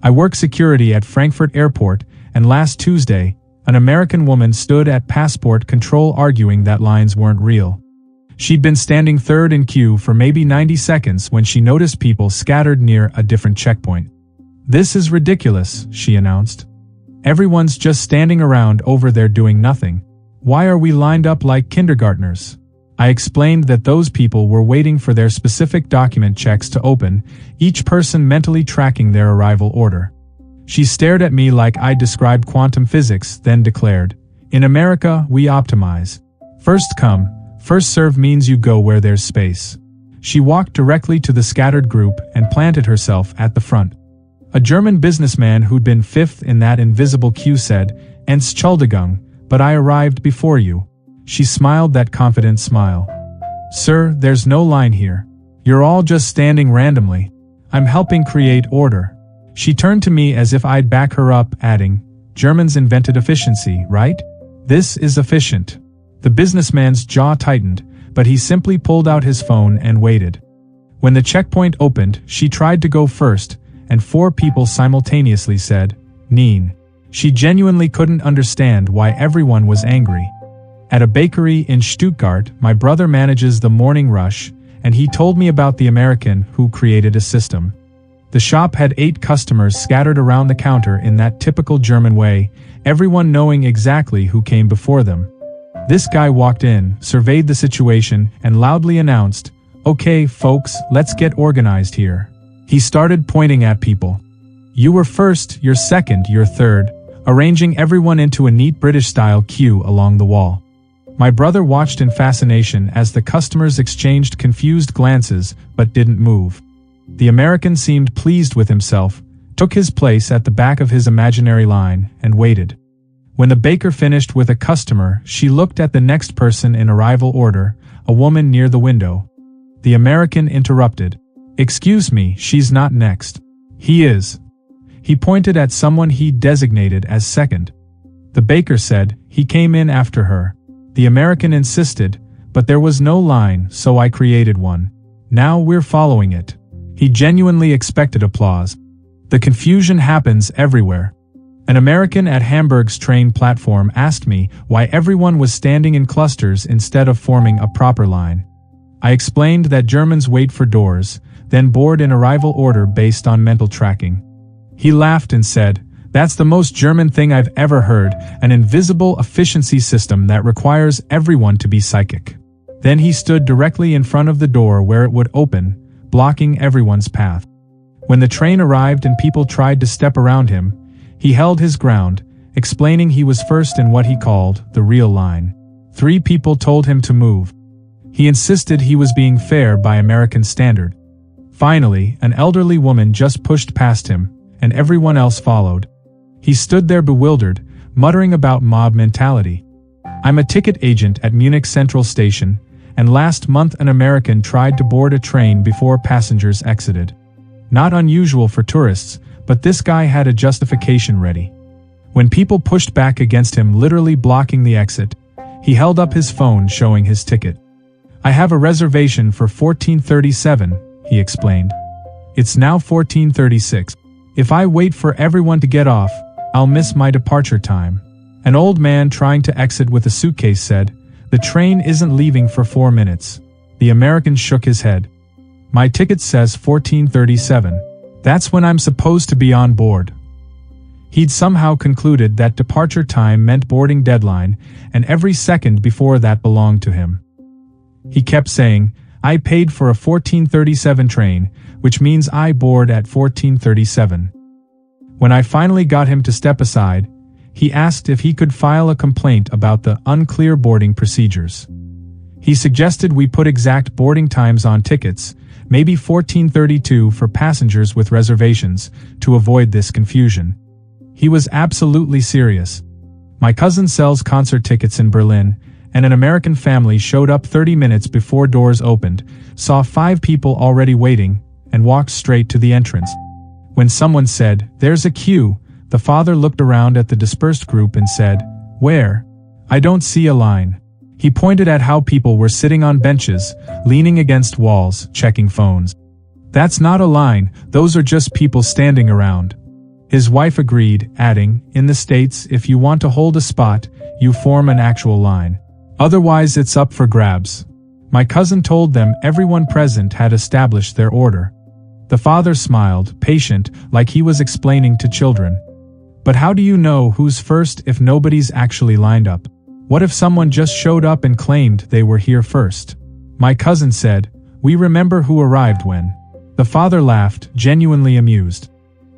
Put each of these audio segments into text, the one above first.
I work security at Frankfurt Airport, and last Tuesday, an American woman stood at passport control arguing that lines weren't real. She'd been standing third in queue for maybe 90 seconds when she noticed people scattered near a different checkpoint. "This is ridiculous," she announced. "Everyone's just standing around over there doing nothing. Why are we lined up like kindergartners?" I explained that those people were waiting for their specific document checks to open, each person mentally tracking their arrival order. She stared at me like I'd described quantum physics, then declared, "In America, we optimize. First come, first serve means you go where there's space." She walked directly to the scattered group and planted herself at the front. A German businessman who'd been fifth in that invisible queue said, "Entschuldigung, but I arrived before you." She smiled that confident smile. "Sir, there's no line here. You're all just standing randomly. I'm helping create order." She turned to me as if I'd back her up, adding, "Germans invented efficiency, right? This is efficient." The businessman's jaw tightened, but he simply pulled out his phone and waited. When the checkpoint opened, she tried to go first, and 4 people simultaneously said, "Neen." She genuinely couldn't understand why everyone was angry. At a bakery in Stuttgart, my brother manages the morning rush, and he told me about the American who created a system. The shop had 8 customers scattered around the counter in that typical German way, everyone knowing exactly who came before them. This guy walked in, surveyed the situation, and loudly announced, "Okay, folks, let's get organized here." He started pointing at people. "You were first, you're second, you're third," arranging everyone into a neat British-style queue along the wall. My brother watched in fascination as the customers exchanged confused glances but didn't move. The American seemed pleased with himself, took his place at the back of his imaginary line, and waited. When the baker finished with a customer, she looked at the next person in arrival order, a woman near the window. The American interrupted. "Excuse me, she's not next." "He is." He pointed at someone he'd designated as second. The baker said, "He came in after her." The American insisted, "But there was no line, so I created one. Now we're following it." He genuinely expected applause. The confusion happens everywhere. An American at Hamburg's train platform asked me why everyone was standing in clusters instead of forming a proper line. I explained that Germans wait for doors, then board in arrival order based on mental tracking. He laughed and said, "That's the most German thing I've ever heard, an invisible efficiency system that requires everyone to be psychic." Then he stood directly in front of the door where it would open, blocking everyone's path. When the train arrived and people tried to step around him, he held his ground, explaining he was first in what he called the real line. 3 people told him to move. He insisted he was being fair by American standard. Finally, an elderly woman just pushed past him, and everyone else followed. He stood there bewildered, muttering about mob mentality. "I'm a ticket agent at Munich Central Station, and last month an American tried to board a train before passengers exited. Not unusual for tourists, but this guy had a justification ready. When people pushed back against him, literally blocking the exit, he held up his phone showing his ticket. "I have a reservation for 1437, he explained. "It's now 1436. If I wait for everyone to get off, I'll miss my departure time." An old man trying to exit with a suitcase said, "The train isn't leaving for 4 minutes." The American shook his head. "My ticket says 1437. That's when I'm supposed to be on board." He'd somehow concluded that departure time meant boarding deadline, and every second before that belonged to him. He kept saying, "I paid for a 1437 train, which means I board at 1437. When I finally got him to step aside, he asked if he could file a complaint about the unclear boarding procedures. He suggested we put exact boarding times on tickets, maybe 1432 for passengers with reservations, to avoid this confusion. He was absolutely serious. My cousin sells concert tickets in Berlin, and an American family showed up 30 minutes before doors opened, saw 5 people already waiting, and walked straight to the entrance. When someone said, "There's a queue," the father looked around at the dispersed group and said, "Where? I don't see a line." He pointed at how people were sitting on benches, leaning against walls, checking phones. "That's not a line, those are just people standing around." His wife agreed, adding, "In the States, if you want to hold a spot, you form an actual line. Otherwise it's up for grabs." My cousin told them everyone present had established their order. The father smiled, patient, like he was explaining to children. "But how do you know who's first if nobody's actually lined up? What if someone just showed up and claimed they were here first?" My cousin said, "We remember who arrived when." The father laughed, genuinely amused.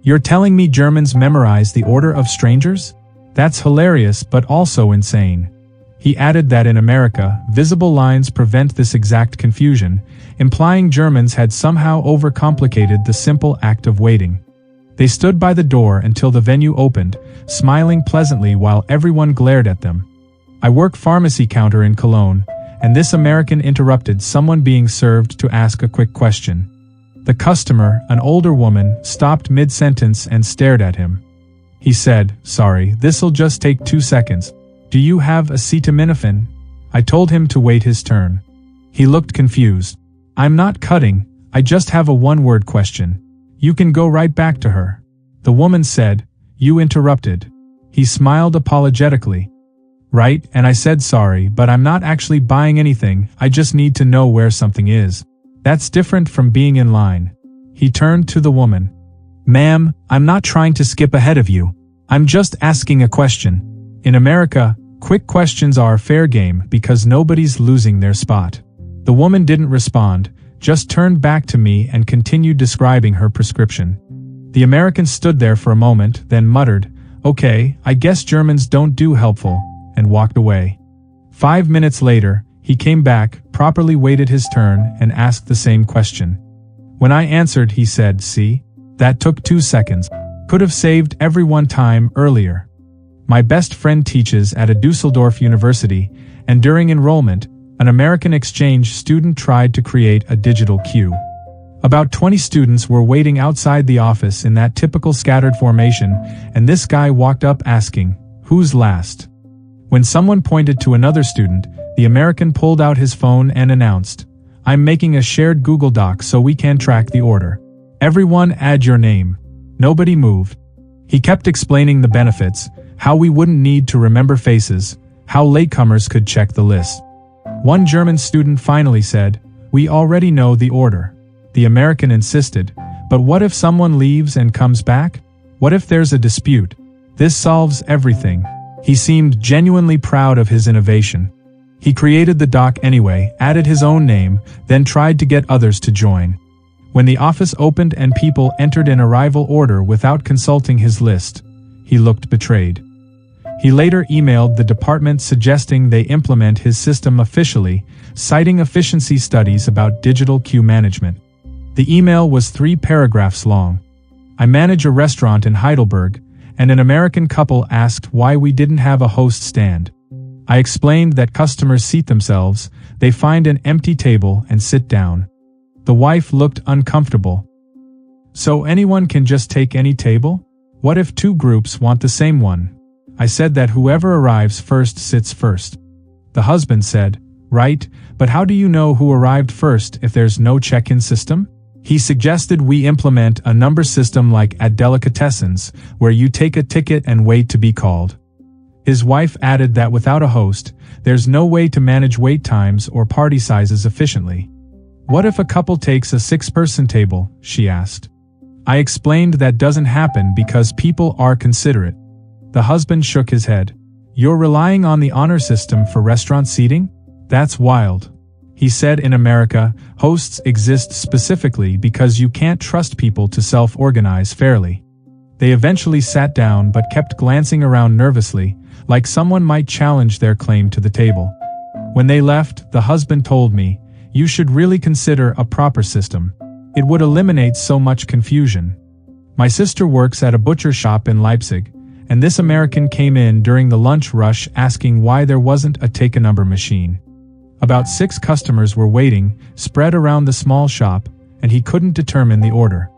"You're telling me Germans memorize the order of strangers? That's hilarious but also insane." He added that in America, visible lines prevent this exact confusion, implying Germans had somehow overcomplicated the simple act of waiting. They stood by the door until the venue opened, smiling pleasantly while everyone glared at them. I work pharmacy counter in Cologne, and this American interrupted someone being served to ask a quick question. The customer, an older woman, stopped mid-sentence and stared at him. He said, "Sorry, this'll just take 2 seconds. Do you have acetaminophen?" I told him to wait his turn. He looked confused. "I'm not cutting, I just have a one-word question. You can go right back to her." The woman said, "You interrupted." He smiled apologetically. "Right," and I said, "Sorry, but I'm not actually buying anything, I just need to know where something is. That's different from being in line." He turned to the woman. "Ma'am, I'm not trying to skip ahead of you. I'm just asking a question." In America, quick questions are fair game because nobody's losing their spot. The woman didn't respond, just turned back to me and continued describing her prescription. The American stood there for a moment, then muttered, "Okay, I guess Germans don't do helpful," and walked away. 5 minutes later, he came back, properly waited his turn, and asked the same question. When I answered, he said, "See? That took 2 seconds. Could have saved everyone time earlier." My best friend teaches at a Düsseldorf university, and during enrollment, an American exchange student tried to create a digital queue. About 20 students were waiting outside the office in that typical scattered formation, and this guy walked up asking, "Who's last?" When someone pointed to another student, the American pulled out his phone and announced, "I'm making a shared Google Doc so we can track the order. Everyone add your name." Nobody moved. He kept explaining the benefits, how we wouldn't need to remember faces, how latecomers could check the list. One German student finally said, "We already know the order." The American insisted, "But what if someone leaves and comes back? What if there's a dispute? This solves everything." He seemed genuinely proud of his innovation. He created the doc anyway, added his own name, then tried to get others to join. When the office opened and people entered in arrival order without consulting his list, he looked betrayed. He later emailed the department suggesting they implement his system officially, citing efficiency studies about digital queue management. The email was 3 paragraphs long. I manage a restaurant in Heidelberg, and an American couple asked why we didn't have a host stand. I explained that customers seat themselves, they find an empty table and sit down. The wife looked uncomfortable. "So anyone can just take any table? What if 2 groups want the same one?" I said that whoever arrives first sits first. The husband said, "Right, but how do you know who arrived first if there's no check-in system?" He suggested we implement a number system like at delicatessens, where you take a ticket and wait to be called. His wife added that without a host, there's no way to manage wait times or party sizes efficiently. "What if a couple takes a 6-person table?" she asked. I explained that doesn't happen because people are considerate. The husband shook his head. "You're relying on the honor system for restaurant seating? That's wild." He said in America, hosts exist specifically because you can't trust people to self-organize fairly. They eventually sat down but kept glancing around nervously, like someone might challenge their claim to the table. When they left, the husband told me, "You should really consider a proper system. It would eliminate so much confusion." My sister works at a butcher shop in Leipzig, and this American came in during the lunch rush asking why there wasn't a take-a-number machine. About 6 customers were waiting, spread around the small shop, and he couldn't determine the order.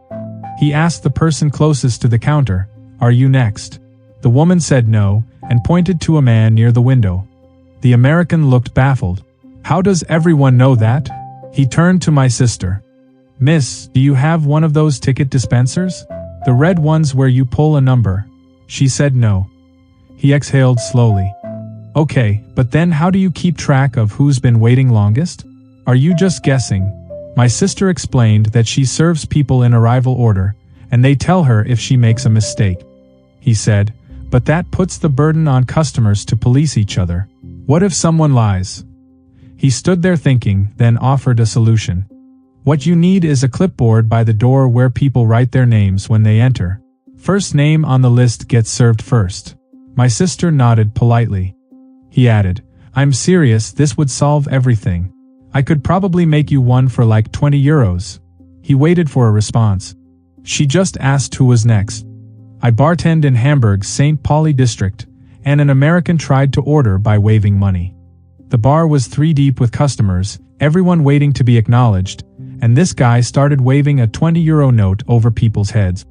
He asked the person closest to the counter, "Are you next?" The woman said no, and pointed to a man near the window. The American looked baffled. "How does everyone know that?" He turned to my sister. "Miss, do you have one of those ticket dispensers?" The red ones where you pull a number. She said no. He exhaled slowly. Okay, but then how do you keep track of who's been waiting longest? Are you just guessing? My sister explained that she serves people in arrival order, and they tell her if she makes a mistake. He said, but that puts the burden on customers to police each other. What if someone lies? He stood there thinking, then offered a solution. What you need is a clipboard by the door where people write their names when they enter. First name on the list gets served first. My sister nodded politely. He added, I'm serious, this would solve everything. I could probably make you one for like 20 euros. He waited for a response. She just asked who was next. I bartended in Hamburg's St. Pauli district, and an American tried to order by waving money. The bar was 3 deep with customers, everyone waiting to be acknowledged, and this guy started waving a 20-euro note over people's heads.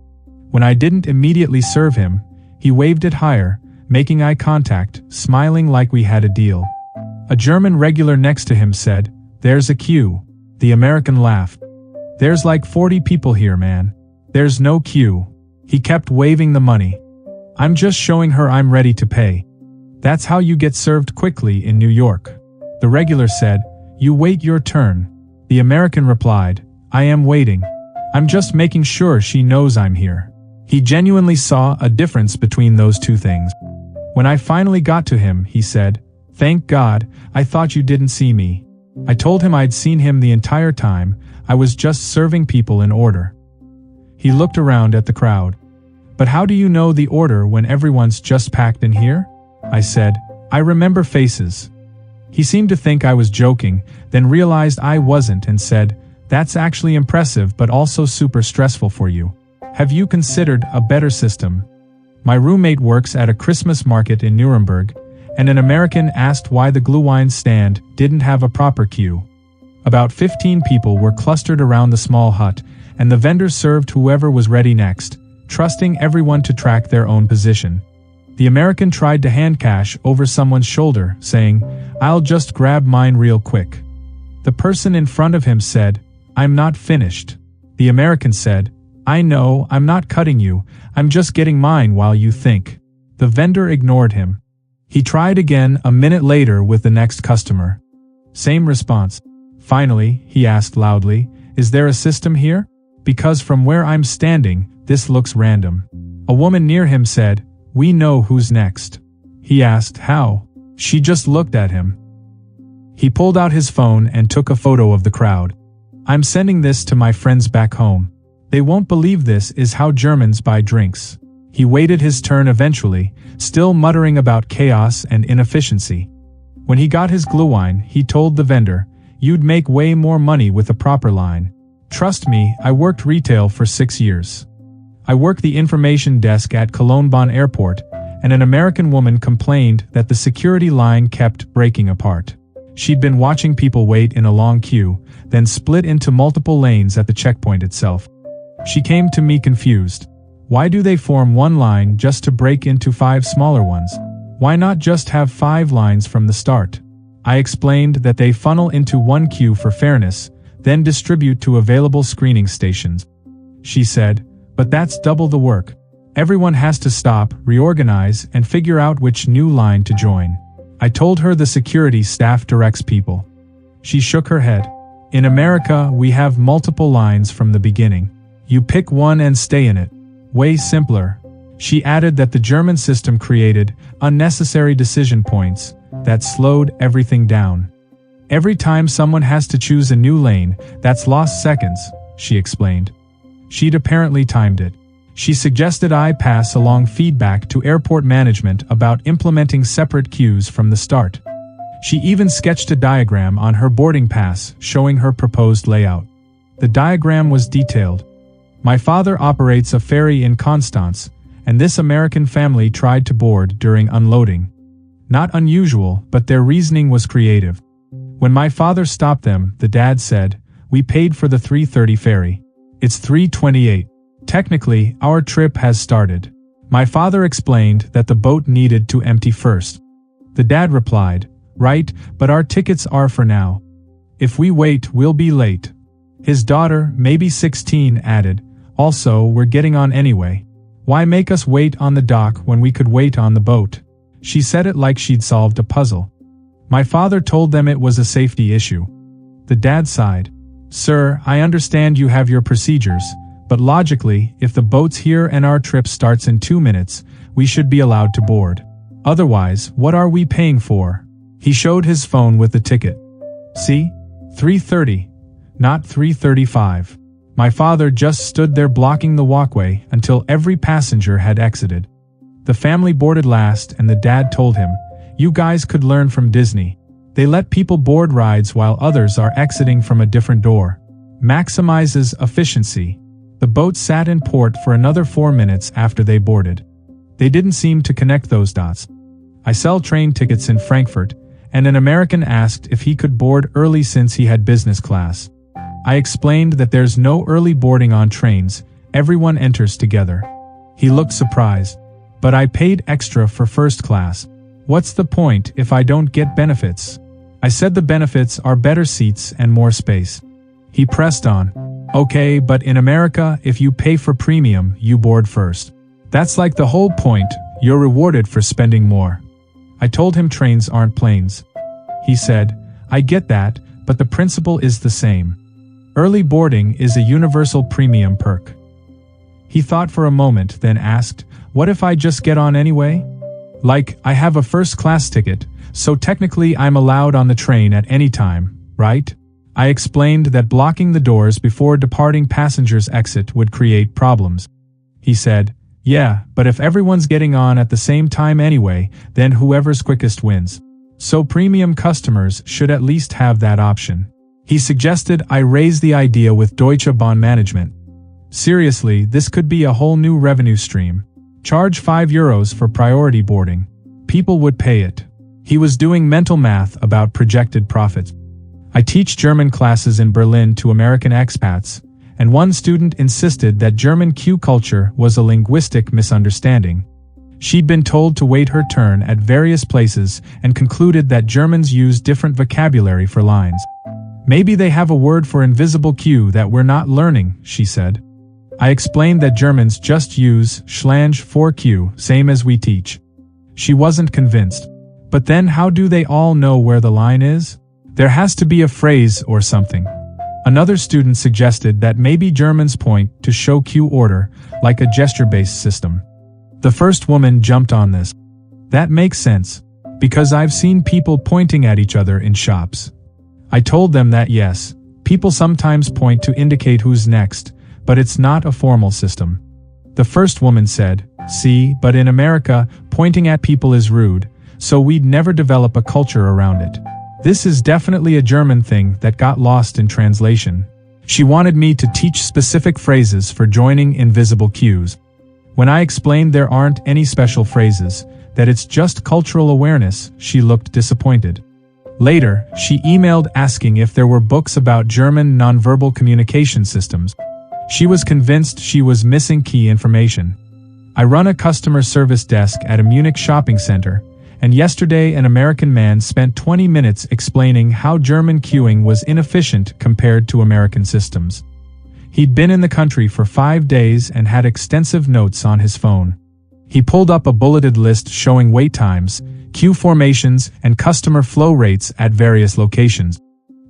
When I didn't immediately serve him, he waved it higher, making eye contact, smiling like we had a deal. A German regular next to him said, There's a queue. The American laughed. There's like 40 people here, man. There's no queue. He kept waving the money. I'm just showing her I'm ready to pay. That's how you get served quickly in New York. The regular said, You wait your turn. The American replied, I am waiting. I'm just making sure she knows I'm here. He genuinely saw a difference between those two things. When I finally got to him, he said, Thank God, I thought you didn't see me. I told him I'd seen him the entire time, I was just serving people in order. He looked around at the crowd. But how do you know the order when everyone's just packed in here? I said, I remember faces. He seemed to think I was joking, then realized I wasn't and said, That's actually impressive but also super stressful for you. Have you considered a better system? My roommate works at a Christmas market in Nuremberg, and an American asked why the Glühwein stand didn't have a proper queue. About 15 people were clustered around the small hut, and the vendor served whoever was ready next, trusting everyone to track their own position. The American tried to hand cash over someone's shoulder, saying, I'll just grab mine real quick. The person in front of him said, I'm not finished. The American said, I know, I'm not cutting you, I'm just getting mine while you think. The vendor ignored him. He tried again a minute later with the next customer. Same response. Finally, he asked loudly, Is there a system here? Because from where I'm standing, this looks random. A woman near him said, We know who's next. He asked, How? She just looked at him. He pulled out his phone and took a photo of the crowd. I'm sending this to my friends back home. They won't believe this is how Germans buy drinks. He waited his turn eventually, still muttering about chaos and inefficiency. When he got his Glühwein, he told the vendor, You'd make way more money with a proper line. Trust me, I worked retail for 6 years. I worked the information desk at Cologne Bonn Airport, and an American woman complained that the security line kept breaking apart. She'd been watching people wait in a long queue, then split into multiple lanes at the checkpoint itself. She came to me confused. Why do they form one line just to break into 5 smaller ones? Why not just have 5 lines from the start? I explained that they funnel into one queue for fairness, then distribute to available screening stations. She said, But that's double the work. Everyone has to stop, reorganize, and figure out which new line to join. I told her the security staff directs people. She shook her head. In America, we have multiple lines from the beginning. You pick one and stay in it. Way simpler. She added that the German system created unnecessary decision points that slowed everything down. Every time someone has to choose a new lane, that's lost seconds, she explained. She'd apparently timed it. She suggested I pass along feedback to airport management about implementing separate queues from the start. She even sketched a diagram on her boarding pass showing her proposed layout. The diagram was detailed. My father operates a ferry in Constance, and this American family tried to board during unloading. Not unusual, but their reasoning was creative. When my father stopped them, the dad said, We paid for the 3:30 ferry. It's 3:28. Technically, our trip has started. My father explained that the boat needed to empty first. The dad replied, Right, but our tickets are for now. If we wait, we'll be late. His daughter, maybe 16, added, Also, we're getting on anyway. Why make us wait on the dock when we could wait on the boat? She said it like she'd solved a puzzle. My father told them it was a safety issue. The dad sighed. Sir, I understand you have your procedures, but logically, if the boat's here and our trip starts in 2 minutes, we should be allowed to board. Otherwise, what are we paying for? He showed his phone with the ticket. See? 3:30. Not 3:35. My father just stood there blocking the walkway until every passenger had exited. The family boarded last and the dad told him, "You guys could learn from Disney. They let people board rides while others are exiting from a different door. Maximizes efficiency." The boat sat in port for another 4 minutes after they boarded. They didn't seem to connect those dots. I sell train tickets in Frankfurt, and an American asked if he could board early since he had business class. I explained that there's no early boarding on trains, everyone enters together. He looked surprised. But I paid extra for first class. What's the point if I don't get benefits? I said the benefits are better seats and more space. He pressed on. Okay, but in America, if you pay for premium, you board first. That's like the whole point, you're rewarded for spending more. I told him trains aren't planes. He said, I get that, but the principle is the same. Early boarding is a universal premium perk. He thought for a moment, then asked, what if I just get on anyway? Like, I have a first-class ticket, so technically I'm allowed on the train at any time, right? I explained that blocking the doors before departing passengers' exit would create problems. He said, yeah, but if everyone's getting on at the same time anyway, then whoever's quickest wins. So premium customers should at least have that option. He suggested I raise the idea with Deutsche Bahn management. Seriously, this could be a whole new revenue stream. Charge €5 for priority boarding. People would pay it. He was doing mental math about projected profits. I teach German classes in Berlin to American expats, and one student insisted that German queue culture was a linguistic misunderstanding. She'd been told to wait her turn at various places and concluded that Germans use different vocabulary for lines. Maybe they have a word for invisible queue that we're not learning, she said. I explained that Germans just use Schlange for queue, same as we teach. She wasn't convinced. But then how do they all know where the line is? There has to be a phrase or something. Another student suggested that maybe Germans point to show queue order, like a gesture-based system. The first woman jumped on this. That makes sense, because I've seen people pointing at each other in shops. I told them that yes, people sometimes point to indicate who's next, but it's not a formal system. The first woman said, see, but in America, pointing at people is rude, so we'd never develop a culture around it. This is definitely a German thing that got lost in translation. She wanted me to teach specific phrases for joining invisible queues. When I explained there aren't any special phrases, that it's just cultural awareness, she looked disappointed. Later, she emailed asking if there were books about German nonverbal communication systems. She was convinced she was missing key information. I run a customer service desk at a Munich shopping center, and yesterday an American man spent 20 minutes explaining how German queuing was inefficient compared to American systems. He'd been in the country for 5 days and had extensive notes on his phone. He pulled up a bulleted list showing wait times, queue formations, and customer flow rates at various locations.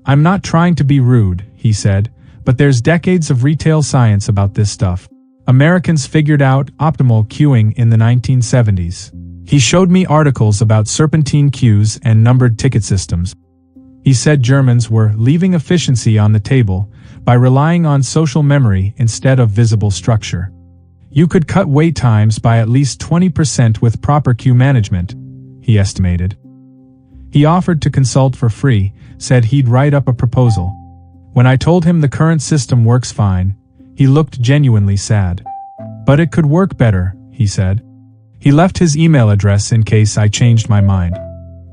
I'm not trying to be rude, he said, but there's decades of retail science about this stuff. Americans figured out optimal queuing in the 1970s. He showed me articles about serpentine queues and numbered ticket systems. He said Germans were leaving efficiency on the table by relying on social memory instead of visible structure. You could cut wait times by at least 20% with proper queue management, he estimated. He offered to consult for free, said he'd write up a proposal. When I told him the current system works fine, he looked genuinely sad. But it could work better, he said. He left his email address in case I changed my mind.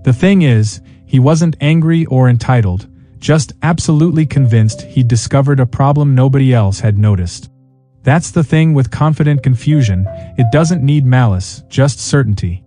The thing is, he wasn't angry or entitled, just absolutely convinced he'd discovered a problem nobody else had noticed. That's the thing with confident confusion, it doesn't need malice, just certainty.